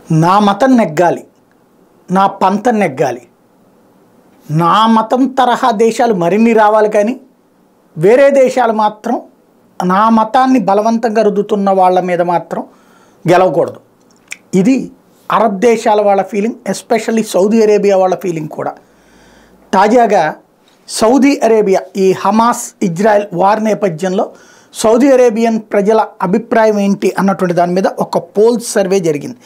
నా మతం నెగ్గాలి, నా పంతం నెగ్గాలి, నా మతం తరహా దేశాలు మరిన్ని రావాలి, కానీ వేరే దేశాలు మాత్రం నా మతాన్ని బలవంతంగా రుద్దుతున్న వాళ్ళ మీద మాత్రం గెలవకూడదు. ఇది అరబ్ దేశాల వాళ్ళ ఫీలింగ్, ఎస్పెషల్లీ సౌదీ అరేబియా వాళ్ళ ఫీలింగ్ కూడా. తాజాగా సౌదీ అరేబియా ఈ హమాస్ ఇజ్రాయెల్ వార్ నేపథ్యంలో సౌదీ అరేబియన్ ప్రజల అభిప్రాయం ఏంటి అన్నటువంటి దాని మీద ఒక పోల్ సర్వే జరిగింది.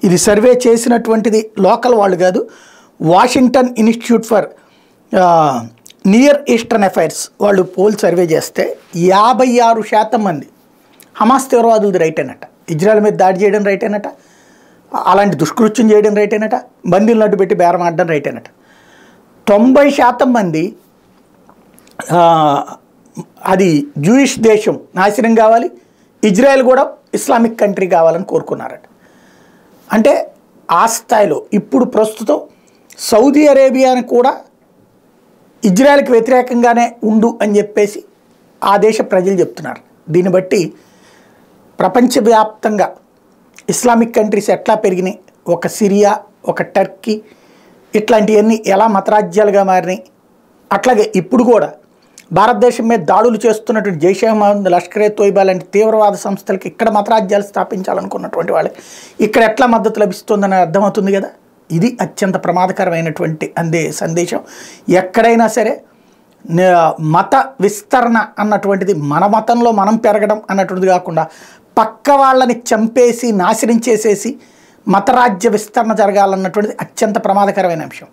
ఇది సర్వే చేసినటువంటిది లోకల్ వాళ్ళు కాదు, Washington institute for near eastern affairs వాళ్ళు పోల్ సర్వే చేస్తే 56% మంది హమాస్ తీవ్రవాదులది రైట్ అనట, ఇజ్రాయెల్ మీద దాడి చేయడం రైట్ అనట, అలాంటి దుష్కృత్యం చేయడం రైట్ అనట, బందీలను అడ్డు పెట్టి బేరం ఆడడం రైట్ అనట. 90% మంది అది జూయిష్ దేశం నాశనం కావాలి, ఇజ్రాయెల్ కూడా ఇస్లామిక్ కంట్రీ కావాలని కోరుకున్నారట. అంటే ఆ స్థాయిలో ఇప్పుడు ప్రస్తుతం సౌదీ అరేబియాని కూడా ఇజ్రాయెల్కి వ్యతిరేకంగానే ఉండు అని చెప్పేసి ఆ దేశ ప్రజలు చెప్తున్నారు. దీన్ని బట్టి ప్రపంచవ్యాప్తంగా ఇస్లామిక్ కంట్రీస్ ఎట్లా పెరిగినాయి, ఒక సిరియా, ఒక టర్కీ, ఇట్లాంటివన్నీ ఎలా మతరాజ్యాలుగా మారినాయి, అట్లాగే ఇప్పుడు కూడా భారతదేశం మీద దాడులు చేస్తున్నటువంటి జైషే మహమ్మద్, లష్కరే తోయిబా లాంటి తీవ్రవాద సంస్థలకి ఇక్కడ మతరాజ్యాలు స్థాపించాలనుకున్నటువంటి వాళ్ళకి ఇక్కడ ఎట్లా మద్దతు లభిస్తుందని అర్థమవుతుంది కదా. ఇది అత్యంత ప్రమాదకరమైనటువంటి సందేశం. ఎక్కడైనా సరే మత విస్తరణ అన్నటువంటిది మన మతంలో మనం పెరగడం అన్నటువంటిది కాకుండా పక్క వాళ్ళని చంపేసి నాశనం చేసేసి మతరాజ్య విస్తరణ జరగాలన్నటువంటిది అత్యంత ప్రమాదకరమైన అంశం.